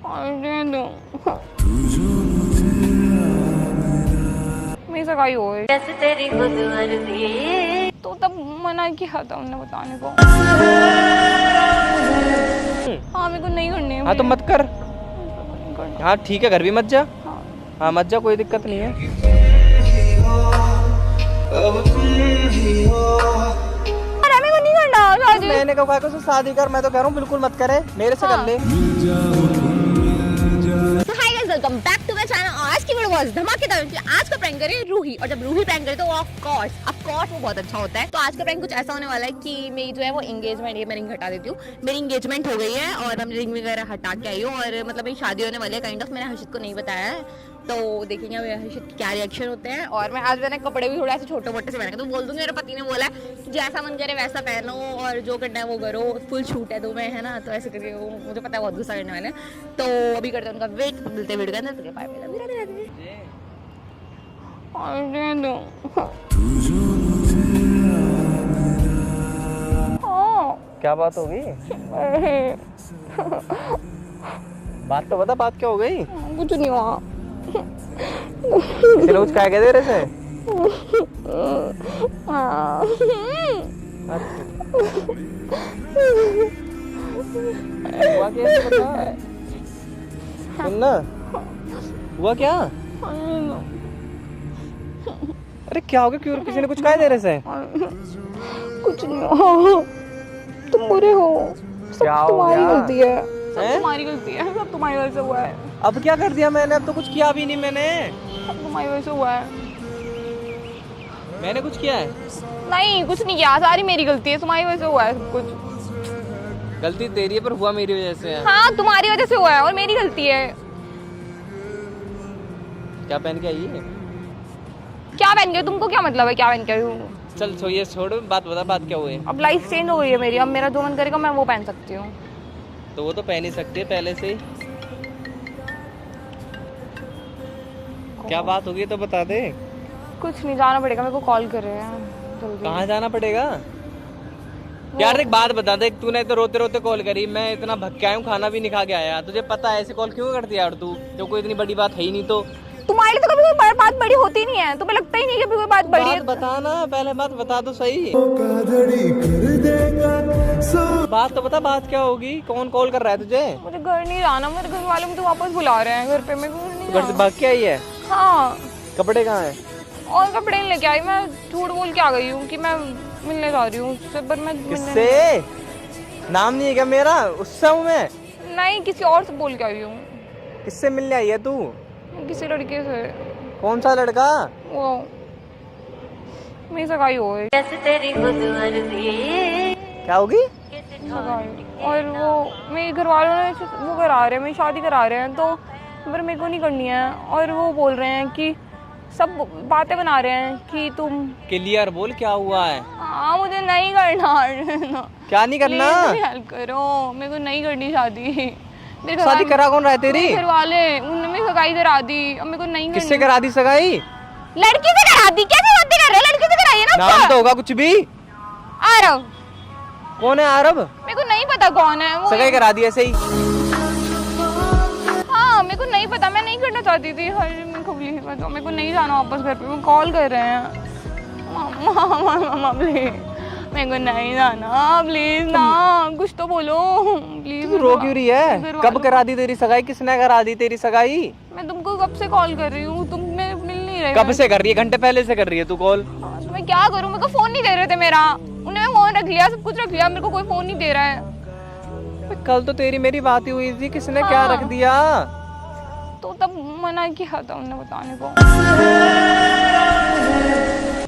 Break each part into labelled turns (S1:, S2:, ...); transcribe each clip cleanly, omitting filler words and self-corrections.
S1: मेरी सगाई हो गई तो तब मना किया था उन्होंने बताने को। हाँ मेरे को नहीं करनी है।
S2: हाँ तो मत कर। हाँ ठीक है, घर भी मत जा। हाँ मत जा, कोई दिक्कत नहीं है।
S1: मेरे को नहीं करना शादी।
S2: मैंने कहा को शादी कर, मैं तो कह रहा हूँ बिल्कुल मत करे, मेरे से कर ले।
S1: Welcome back to my channel. आज की वीडियो बहुत धमाकेदार है। आज का प्रैंक करे रूही, और जब रूही प्रैंक करे तो ऑफ कोर्स वो बहुत अच्छा होता है। तो आज का प्रैंक कुछ ऐसा होने वाला है कि मेरी जो है वो एंगेजमेंट, ये मैं रिंग हटा देती हूँ। मेरी एंगेजमेंट हो गई है और हम रिंग वगैरह हटा के आई हूँ, और मतलब मेरी शादी होने वाली है काइंड ऑफ। मैंने हर्षित को नहीं बताया है, तो देखेंगे अब हर्षित के क्या रिएक्शन होते हैं। और मैं आज मैंने कपड़े भी थोड़े ऐसे छोटे मोटे से पहने, तो बोल दूंगी मेरे पति ने बोला है कि जैसा मन करे वैसा पहनो और जो करना है वो करो, फुल छूट है तुम्हें, है ना। तो ऐसे करके वो मुझे पता है बहुत गुस्सा करने वाले हैं। तो अभी करते हैं उनका वेट, मिलते वीडियो के अंदर। Bye bye.
S2: क्या बात हो गई? बात तो बता, बात क्या हो गई?
S1: कुछ नहीं हुआ।
S2: किसी ने कुछ कह के दे रहे थे? हुआ क्या बता? सुनना, हुआ क्या? अरे क्या हो गया? क्यों किसी ने कुछ कह दे रहे थे?
S1: कुछ नहीं हुआ। तुम बुरे हो, सब तुम्हारी गलती है। सब तुम्हारी गलती है, सब तुम्हारी वजह से हुआ है।
S2: अब क्या कर दिया मैंने? अब तो कुछ किया भी नहीं मैंने।
S1: सब तुम्हारी वजह से हुआ है।
S2: मैंने कुछ किया है?
S1: नहीं कुछ नहीं किया, सारी मेरी गलती है, तुम्हारी वजह से हुआ है सब कुछ।
S2: गलती तेरी है पर हुआ मेरी वजह से है।
S1: हाँ तुम्हारी वजह से हुआ है और मेरी गलती है।
S2: क्या पहन के आई है?
S1: क्या पहन के? तुमको क्या मतलब है क्या पहन के आई हूँ?
S2: चल सो ये छोड़, बात बता, बात क्या हुई?
S1: अब लाइफ चेंज हो गई है मेरी, अब मेरा जो मन करेगा मैं वो पहन सकती हूँ।
S2: तो वो तो पहन ही सकती है पहले से ही। क्या बात होगी तो बता दे।
S1: कुछ नहीं, जाना पड़ेगा, मेरे को कॉल कर रहे हैं जल्दी।
S2: कहाँ जाना पड़ेगा? यार एक बात बता दे, तूने तो रोते रोते कॉल करी, मैं इतना भक्का हूँ, खाना भी नहीं खा के आया। तुझे पता है ऐसे कॉल क्यों करती है यार तू, जो कोई इतनी बड़ी बात है ही नहीं। तो
S1: तुम्हारे लिए तो कभी कोई बात बड़ी होती नहीं है, तुम्हें लगता ही नहीं कि कोई बात बड़ी है।
S2: बता ना, पहले बात बता तो सही। बात तो बता, बात क्या होगी? कौन कॉल कर रहा है तुझे?
S1: मुझे घर नहीं जाना, मेरे घर वाले मुझे वापस बुला रहे हैं घर पे। मैं
S2: घर से भाग के आई है?
S1: हाँ।
S2: कपड़े कहाँ हैं?
S1: और कपड़े नहीं लेके आई, मैं झूठ बोल के आ गई हूँ कि मैं मिलने जा रही हूँ उससे, पर मैं
S2: किससे? नाम नहीं है क्या मेरा? उससे हूँ मैं?
S1: नहीं, किसी और से बोल के आई हूँ।
S2: किससे मिलने आई है तू?
S1: किसी लड़के से।
S2: कौन सा लड़का? वो
S1: मेरी सगाई हो गई।
S2: क्या होगी?
S1: और वो मेरे घर वालों ने वो करा रहे हैं, मेरी शादी करा रहे हैं, तो पर मेरे को नहीं करनी है। और वो बोल रहे हैं कि सब बातें बना रहे हैं कि तुम
S2: क्लियर बोल, क्या हुआ है?
S1: हाँ मुझे नहीं करना।
S2: क्या नहीं करना?
S1: हेल्प करो, मेरे को नहीं करनी शादी।
S2: शादी करा कौन रहा है तेरी?
S1: घर वाले, उन्होंने मेरी सगाई करा दी, अब मेरे को नहीं करनी।
S2: किससे करा दी सगाई?
S1: लड़की से करा दी। कैसे बातें कर रहे हो? लड़की से कराई है ना।
S2: नाम तो होगा कुछ भी।
S1: आरव।
S2: कौन है आरव?
S1: मेरे को नहीं पता कौन है वो।
S2: सगाई करा दी ऐसे ही?
S1: हाँ मेरे को नहीं पता, मैं नहीं करना चाहती थी। मेरे को नहीं जाना वापस घर पे। वो कॉल कर रहे हैं, मामा प्लीज मेरे को नहीं जाना, प्लीज ना, कुछ तो बोलो प्लीज।
S2: रो क्यों रही है? कब करा दी तेरी सगाई? किसने करा दी तेरी सगाई?
S1: मैं तुमको कब से कॉल कर रही हूँ, तुम मिल नहीं रहे।
S2: कब से कर रही है? घंटे पहले से कर रही है तू कॉल।
S1: तो मैं क्या करूँ? मेरे को फोन नहीं दे रहे थे मेरा, उन्होंने फोन रख लिया, सब कुछ रख लिया, मेरे को कोई फोन नहीं दे रहा है।
S2: कल तो तेरी मेरी बात ही हुई थी, किसने क्या रख दिया?
S1: तो तब मना किया था उन्होंने बताने को।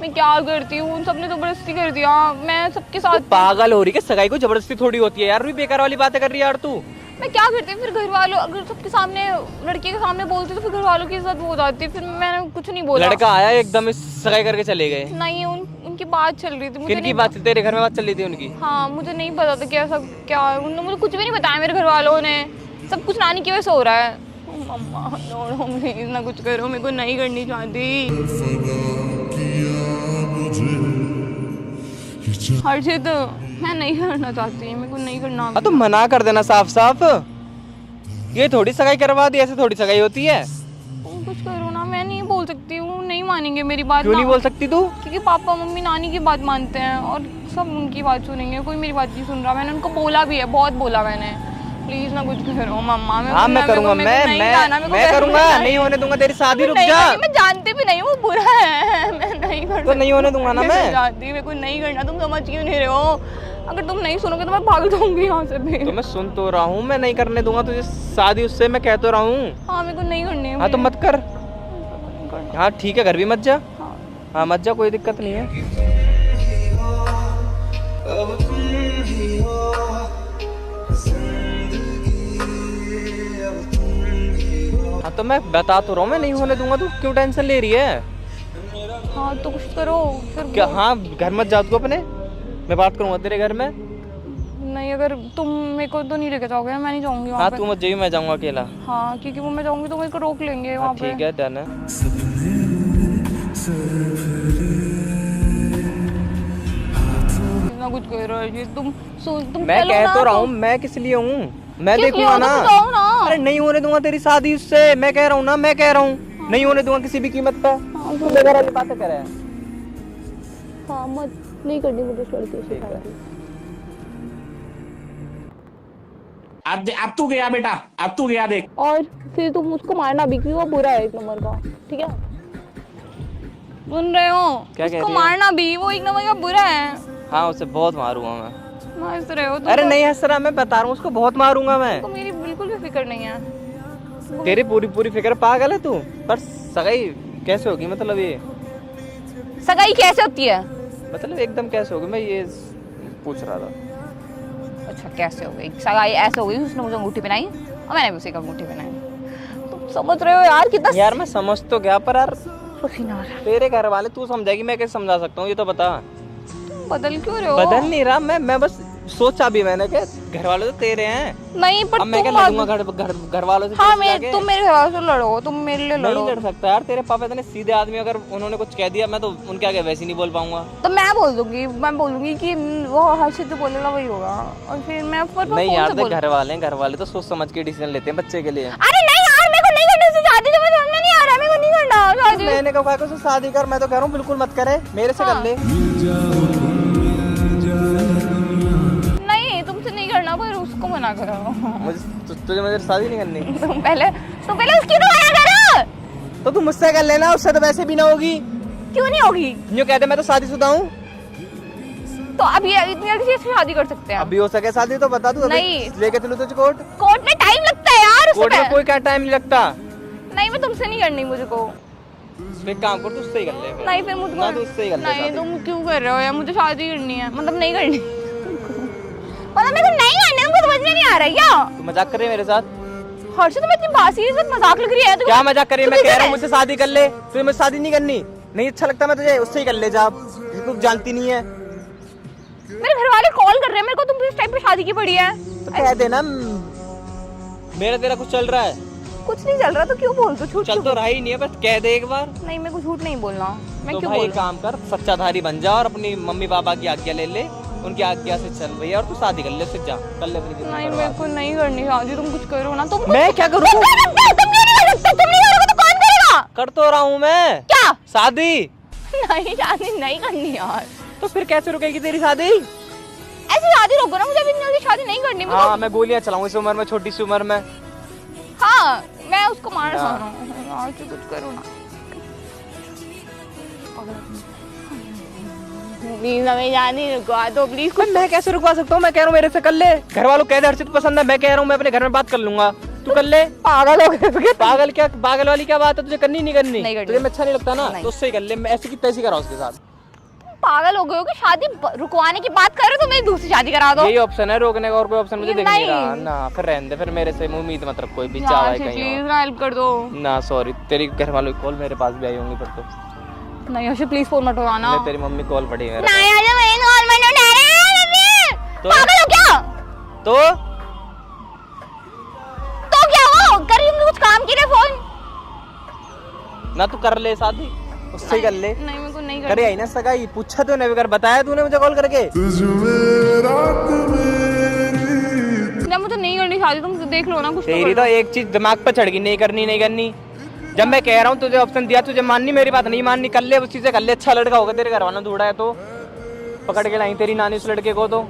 S1: मैं क्या करती हूँ, सबने जबरदस्ती कर दिया। मैं सबके साथ
S2: पागल हो रही है? सगाई को जबरदस्ती थोड़ी होती है यार, भी बेकार वाली बातें कर रही है यार तू।
S1: मैं क्या करती, फिर घर वालों अगर सबके सामने लड़के के सामने बोलती तो फिर घर वालों की इज्जत हो जाती। फिर मैंने कुछ नहीं बोला।
S2: लड़का आया एकदम सगाई करके चले गए?
S1: नहीं, उनकी बात चल रही थी। मुझे
S2: किनकी बात? तेरे घर में बात चल रही थी उनकी?
S1: हाँ मुझे नहीं पता था क्या सब क्या, उन्होंने मुझे कुछ भी नहीं बताया। मेरे घर वालों ने सब कुछ नानी की वजह से हो रहा है। मम्मा प्लीज ना कुछ करो, मेरे को नहीं करनी चाहती। हर्षित मैं नहीं करना चाहती, मेरे को नहीं करना।
S2: तो मना कर देना साफ साफ। ये थोड़ी सगाई करवा दी, ऐसे थोड़ी सगाई होती है।
S1: तुम कुछ करो ना, मैं नहीं बोल सकती हूँ, नहीं मानेंगे मेरी बात।
S2: क्यों नहीं बोल सकती तू?
S1: क्योंकि पापा मम्मी नानी की बात मानते हैं और सब उनकी बात सुनेंगे, कोई मेरी बात नहीं सुन रहा। मैंने उनको बोला भी है, बहुत बोला मैंने। प्लीज ना कुछ करो मम्मा।
S2: हाँ मैं करूँगा, मैं करूँगा, नहीं होने दूंगा तेरी शादी। रुक जा।
S1: मैं जानती भी नहीं, वो बुरा है, मैं नहीं कर
S2: तो नहीं होने दूंगा ना मैं।
S1: जानती मेरे को नहीं करना, तुम समझ क्यों नहीं रहे हो? अगर तुम नहीं सुनोगे तो मैं भाग जाऊंगी यहाँ से भी।
S2: तो मैं सुन तो रहा हूँ, मैं नहीं करने दूंगा तुझे शादी उससे, मैं कह तो रहा हूँ।
S1: हाँ मेरे को नहीं करनी है।
S2: हाँ तो मत कर। हाँ ठीक है, घर भी मत जा। हाँ मत जा, कोई दिक्कत नहीं है। हाँ तो मैं बता तो रहा हूँ, मैं नहीं होने दूंगा, तू क्यों टेंशन ले रही है?
S1: हाँ तो कुछ करो फिर।
S2: क्या? हाँ घर मत जा तू अपने, मैं बात करूंगा तेरे घर में।
S1: नहीं, अगर तुम मेरे को तो नहीं लेके जाओगे, मैं नहीं जाऊंगी वहाँ
S2: हाँ
S1: पे।
S2: तू मत जाइए, मैं जाऊंगा अकेला।
S1: हाँ क्योंकि वो मैं जाऊंगी तो मेरे को रोक लेंगे वहाँ पे।
S2: ठीक है, डन है।
S1: ना कुछ कह रहा है ये तुम
S2: मैं
S1: चलो
S2: कह
S1: ना
S2: तो रहा हूँ, मैं किस लिए हूँ, मैं
S1: किस लिए
S2: देखूंगा
S1: हो?
S2: ना।
S1: तुम जाओ ना।
S2: अरे नहीं होने दूंगा तेरी शादी उससे, मैं कह रहा हूँ ना, मैं कह रहा हूँ नहीं होने दूंगा किसी भी कीमत पे। तू बेकार वाली बातें कर रहा है।
S1: हाँ मत, नहीं करनी मुझे इस लड़के से शादी।
S3: अब तू गया बेटा, अब तू गया देख।
S1: और फिर तुम उसको मारना भी, क्योंकि वो बुरा है एक नंबर का, ठीक है? सुन रहे हो?
S2: क्या कह
S1: उसको
S2: रही है?
S1: मारना भी, वो एक नंबर का बुरा है।
S2: हाँ उसे बहुत मारूंगा मैं।
S1: हंस रहे हो तुम?
S2: अरे नहीं हंस रहा, मैं बता रहा हूँ उसको बहुत मारूंगा मैं।
S1: तो मेरी बिल्कुल भी फिक्र नहीं है।
S2: तेरी पूरी पूरी फिक्र, पागल है तू। पर सगाई कैसे होगी, मतलब ये,
S1: सगाई कैसे होती है?
S2: मतलब एकदम कैसे होगी, मैं ये पूछ रहा था।
S1: अच्छा कैसे हो गई सगाई? ऐसे हो गई, उसने मुझे अंगूठी पहनाई और मैंने भी उसे एक अंगूठी पहनाई। तुम समझ रहे हो यार कितना?
S2: यार मैं समझ तो गया, पर यार
S1: पसीना आ रहा है।
S2: तेरे घर वाले तू समझाएगी, मैं कैसे समझा सकता हूँ, ये तो बता।
S1: तुम बदल क्यों रहे हो?
S2: बदल नहीं रहा मैं बस सोचा भी मैंने कि घर वाले तो तेरे हैं।
S1: नहीं पर
S2: अब मैं क्या
S1: तुम
S2: लड़ूंगा घर वालों से?
S1: हाँ
S2: तेरे से
S1: मैं
S2: जाके?
S1: तुम मेरे घर वालों से लड़ो, तुम मेरे लिए लड़ो।
S2: नहीं लड़ सकता यार, तेरे पापा इतने सीधे आदमी, अगर उन्होंने कुछ कह दिया मैं तो उनके आगे वैसे ही नहीं बोल पाऊंगा।
S1: तो मैं बोल दूंगी कि वो हर्षित जो बोलेगा वही होगा, और फिर मैं
S2: नहीं यार देख, घर वाले तो सोच समझ के डिसीजन लेते हैं बच्चे के लिए।
S1: अरे नहीं यार, मेरे को नहीं करनी उससे शादी, जो मैं समझ में नहीं आ रहा, मेरे को नहीं करना शादी।
S2: मैंने कहा उससे शादी कर, मैं तो कह रहा हूँ बिल्कुल मत करे, मेरे से कर ले।
S1: नहीं तुमसे नहीं करना, पर उसको मना करो।
S2: तुझे मुझे शादी नहीं करनी?
S1: तुम पहले उसकी तो मना करो।
S2: तो तू मुझसे कर लेना, उससे तो वैसे भी ना होगी।
S1: क्यों नहीं होगी?
S2: यूँ कहते मैं तो शादीशुदा हूँ।
S1: तो अभी इतनी जल्दी से शादी कर सकते हैं?
S2: अभी हो सके शादी तो बता दूं।
S1: नहीं।
S2: लेके चलूं तुझे कोर्ट?
S1: कोर्ट में टाइम लगता है यार,
S2: कोर्ट में कोई क्या टाइम नहीं लगता।
S1: नहीं मैं तुमसे नहीं करनी मुझको।
S2: एक काम कर, तू उससे ही कर ले।
S1: नहीं फिर मुझको
S2: ना, तू उससे ही कर ले
S1: नहीं,
S2: शादी।
S1: तुम क्यों कर रहे हो यार? मुझे शादी करनी है, मतलब नहीं करनी, मतलब मेरे को नहीं करनी, तुमको समझ में नहीं आ रहा क्या?
S2: तू मजाक कर रही है मेरे साथ?
S1: हर्षित तुम्हें इतनी बात सीरियस मजाक लग रही है?
S2: क्या मजाक कर रही है? मैं कह रहा हूँ मुझसे शादी कर ले, तुझे मुझसे शादी नहीं करनी? नहीं अच्छा लगता मैं तुझे, उससे ही कर ले जा, तू जानती नहीं है।
S1: मेरे घर वाले कॉल कर रहे हैं मेरे को, तुम इस टाइप पे शादी की पड़ी है।
S2: तो कह देना मेरा तेरा कुछ चल रहा है।
S1: कुछ नहीं चल रहा तो क्यों बोल दो? झूठ
S2: चल तो रहा ही नहीं है, बस कह दे एक बार।
S1: नहीं मेरे को झूठ नहीं बोलना, मैं
S2: तो
S1: क्यों
S2: भाई
S1: बोल
S2: एक काम कर, सच्चाधारी बन जा और अपनी मम्मी पापा की आज्ञा ले ले, उनकी आज्ञा से चल भैया, और तू शादी कर ले उससे, जा कर ले अपनी जिंदगी
S1: नहीं
S2: बर्बाद।
S1: मेरे को नहीं करनी शादी, तुम कुछ करो ना। तुम
S2: मैं क्या करूँ?
S1: तुम क्यों नहीं कर सकते? तुम नहीं करोगे तो कौन करेगा?
S2: कर तो रहा हूँ मैं।
S1: क्या?
S2: शादी।
S1: नहीं शादी नहीं करनी यार।
S2: तो फिर कैसे रुकेगी तेरी शादी?
S1: ऐसी शादी रोको ना, मुझे अभी जल्दी शादी नहीं करनी।
S2: हाँ मैं गोलियां चलाऊं इस उम्र में, छोटी सी उम्र में।
S1: हाँ मैं उसको मारना चाह रहा हूँ यार, तो कुछ करो ना। प्लीज हमें जाने रुकवा दो प्लीज।
S2: मैं कैसे रुकवा सकता हूँ? मैं कह रहा हूँ मेरे से कर ले। घर वालों कह दे हर्षित पसंद है, मैं कह रहा हूँ मैं अपने घर में बात कर लूंगा, तू कर ले।
S1: पागल हो गए?
S2: पागल क्या, पागल वाली क्या बात है? तुझे करनी नहीं करनी?
S1: नहीं करनी।
S2: तुझे मैं अच्छा नहीं लगता ना,
S1: नहीं।
S2: तो उससे ही कर ले। मैं ऐसी की तैसी करा उसके साथ।
S1: पागल हो गए हो कि शादी रुकवाने की बात कर रहे हो तो मेरी दूसरी शादी करा दो।
S2: यही ऑप्शन है, रोकने का और कोई ऑप्शन मुझे दिख नहीं
S1: नहीं।
S2: रहा ना। फिर रहने दे, फिर मेरे से उम्मीद मत रख कोई भी,
S1: यार
S2: चाहे
S1: से
S2: कहीं
S1: प्लीज
S2: और।
S1: ना हेल्प कर दो
S2: ना सॉरी, तेरी घर वालों की कॉल मेरे पास भी आई होंगी फिर तो।
S1: नहीं हर्षित प्लीज फोन मत उठाना।
S2: मैं तेरी मम्मी कॉल पड़ी मेरे
S1: नहीं यार मैं कॉल मत उठा रहे।
S2: तो?
S1: पागल हो क्या?
S2: तो
S1: क्या हो कर रही हूँ कुछ काम के लिए फोन?
S2: ना तू कर ले शादी, उससे ही कर ले।
S1: नहीं मेरे को नहीं
S2: करे आई ना सगाई, पूछा तूने अगर बताया तूने मुझे कॉल करके?
S1: जब मुझे नहीं करनी शादी, तुम तो देख लो ना कुछ
S2: तेरी तो एक चीज दिमाग पे चढ़ गई, नहीं करनी नहीं करनी। जब मैं कह रहा हूँ तुझे ऑप्शन दिया, तुझे माननी मेरी बात नहीं माननी, कर ले उस चीज से, कर ले। अच्छा लड़का होगा तेरे घर वाला ढूंढा है तो पकड़ के लाई तेरी नानी उस लड़के को। तो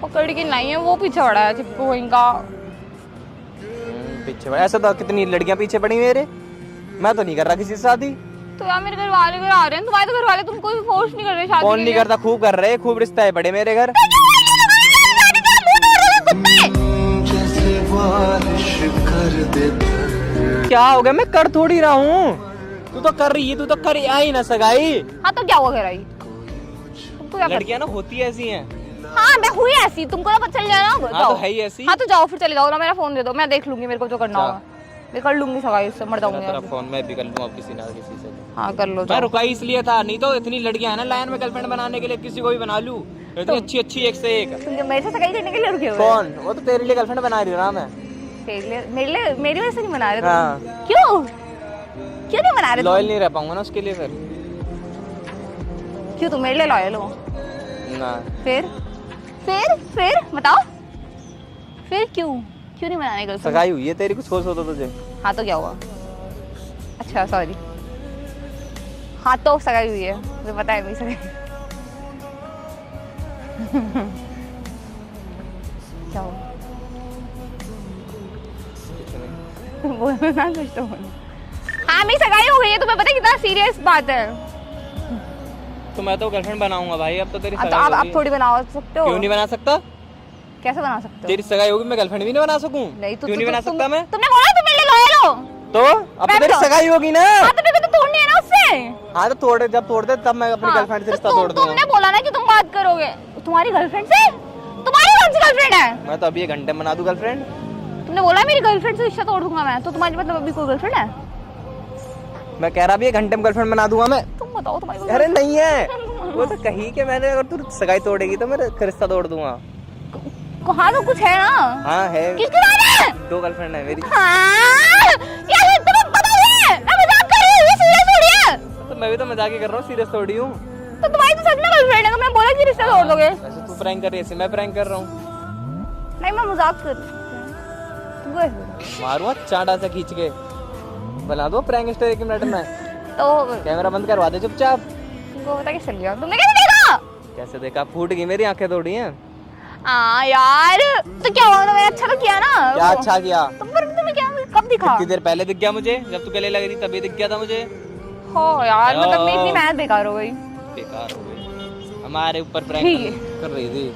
S1: पकड़ के नहीं है, वो पीछे पड़ा है चिपको वहीं का।
S2: पीछे पड़ा, ऐसा तो कितनी लड़कियां पीछे पड़ी मेरे। मैं तो नहीं कर रहा किसी से शादी।
S1: तो यार मेरे घर वाले घर आ रहे हैं, तुम्हारे तो घर वाले तुमको भी फोर्स नहीं कर रहे शादी
S2: कौन
S1: के
S2: नहीं
S1: लिए।
S2: करता, खूब कर रहे, खूब रिश्ता है बड़े मेरे घर। क्या हो गया, मैं कर थोड़ी रहा हूँ, तू तो कर रही है, तू तो कर आई ना सगाई।
S1: हाँ तो क्या हुआ घर आई, तुमको क्या
S2: लड़कियां ना होती ऐसी हैं।
S1: हाँ मैं हुई ऐसी, तुमको तो पता चल जाए ना।
S2: हाँ तो है ही ऐसी।
S1: हाँ तो जाओ फिर, चले जाओ ना, मेरा फोन दे दो, मैं देख लूंगी मेरे को जो करना होगा, मैं कर लूंगी सगाई उससे, मर
S2: तेरा
S1: जाऊंगी।
S2: फोन मैं भी कर लूँ अब किसी ना किसी से।
S1: हाँ कर लो
S2: मैं
S1: जाओ।
S2: रुका ही इसलिए था, नहीं तो इतनी लड़कियां हैं ना लाइन में गर्लफ्रेंड बनाने के लिए, किसी को भी बना लूं। इतनी अच्छी अच्छी एक से एक।
S1: तुम जो मेरे से सगाई करने के लिए रुके हुए हो?
S2: कौन? वो तो तेरे लिए गर्लफ्रेंड बना रही हूँ ना मैं।
S1: मेरे लिए मेरी वजह से नहीं बना रहे तुम?
S2: हाँ।
S1: क्यों क्यों नहीं बना रहे
S2: लॉयल नहीं रह पाऊंगा ना उसके लिए फिर।
S1: क्यों तुम मेरे लिए लॉयल हो?
S2: ना
S1: फिर बताओ, फिर क्यों क्यों नहीं बनाने का?
S2: सगाई हुई है तेरी, कुछ होश होता तुझे?
S1: हाँ तो क्या हुआ? अच्छा सॉरी, हाँ तो सगाई हुई है, मुझे पता है मेरी सगाई। क्या हुआ? बोलो ना कुछ तो बोलो। हाँ मेरी सगाई हो गई है, तुम्हें पता है कितना सीरियस बात है।
S2: तो मैं तो गर्लफ्रेंड बनाऊंगा भाई, अब तो तेरी
S1: अब तो
S2: सगाई
S1: आप
S2: होगी।
S1: थोड़ी बना सकते हो।
S2: क्यों नहीं बना सकता?
S1: कैसे बना सकते हो?
S2: तेरी सगाई होगी, मैं गर्लफ्रेंड भी नहीं बना सकूं?
S1: नहीं तो
S2: क्यों नहीं बना सकता मैं?
S1: तुमने बोला तुम मेरे लिए लॉयल हो,
S2: तो अब
S1: मैं
S2: तो तेरी
S1: तो-
S2: सगाई होगी ना।
S1: हाँ तो मेरे को तो तोड़नी है ना उससे।
S2: हाँ तो तोड़, जब तोड़ दे तब मैं अपनी
S1: हाँ,
S2: गर्लफ्रेंड से
S1: तो
S2: रिश्ता
S1: तुम-
S2: तोड़ दूंगा।
S1: तुमने बोला ना कि तुम बात करोगे तुम्हारी गर्लफ्रेंड से। तुम्हारी कौन सी गर्लफ्रेंड है?
S2: मैं तो अभी 1 घंटे में बना दूं गर्लफ्रेंड।
S1: तुमने बोला मेरी गर्लफ्रेंड से रिश्ता तोड़ दूंगा मैं, तो तुम्हारी मतलब अभी कोई गर्लफ्रेंड है?
S2: मैं कह रहा अभी 1 घंटे में गर्लफ्रेंड बना दूंगा मैं।
S1: तुम बताओ तुम्हारी कोई
S2: अरे नहीं है, वो तो कही कि मैंने, अगर तू सगाई तोड़ेगी तो मैं रिश्ता तोड़ दूंगा।
S1: हाँ तो कुछ है ना?
S2: हाँ है,
S1: किसके साथ है?
S2: 2 गर्लफ्रेंड है मेरी।
S1: हाँ यार तुम्हें पता है मैं मजाक कर रही हूँ, ये सीरियस हो रही है।
S2: तो मैं भी तो मजाक ही कर रहा हूँ, सीरियस थोड़ी हूँ।
S1: तो तुम्हारी तो सच में गर्लफ्रेंड है, तो मैं बोला कि रिश्ता तोड़ दोगे।
S2: वैसे तू प्रैंक कर रही है, मैं प्रैंक कर रहा हूँ।
S1: नहीं मैं मजाक कर रही हूँ।
S2: मारूंगा चांटा से खींच के, बना दो प्रैंक स्टार 1 मिनट में।
S1: तो
S2: कैमरा बंद करवा दे चुपचाप।
S1: तुमको पता कैसे चल गया? तुमने कैसे देखा?
S2: कैसे देखा? फूट गई मेरी आंखें थोड़ी हैं।
S1: हाँ यार तो क्या हुआ, मैंने अच्छा तो किया ना।
S2: क्या अच्छा किया?
S1: तो फिर तुम्हें क्या कब दिखा?
S2: कितनी देर पहले दिख गया मुझे, जब तू गले लग रही तभी दिख गया था मुझे।
S1: हो यार मतलब मेरी इतनी मेहनत बेकार हो गई।
S2: बेकार हो गई, हमारे ऊपर प्रैंक
S1: ठीक है।
S2: कर रही थी।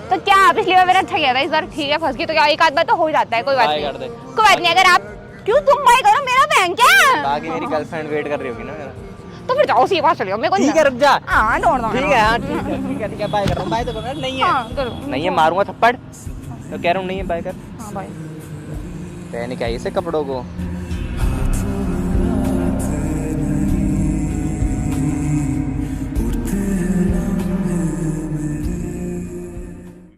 S1: तो क्या पिछली बार मैंने अच्छा किया था, इस बार ठीक है फंस गई तो क्या, एक आध बार तो हो जाता है, कोई बात
S2: बाय
S1: नहीं।
S2: कर दे।
S1: कोई बात नहीं, अगर आप क्यों तुम बाय करो, मेरा बहन क्या है?
S2: बाकी मेरी गर्लफ्रेंड वेट कर रही होगी ना मेरा।
S1: तो फिर जाओ उसी के पास चले जाओ, मेरे को
S2: ठीक है रुक जा।
S1: हाँ दौड़ दो।
S2: ठीक है, हाँ ठीक है, ठीक है, ठीक है, बाय कर रहा हूँ। बाय तो कर, नहीं है
S1: हाँ करो।
S2: नहीं है, मारूंगा थप्पड़। तो कह रहा हूँ नहीं है, बाय कर।
S1: हाँ बाय।
S2: पहने क्या इसे कपड़ों को।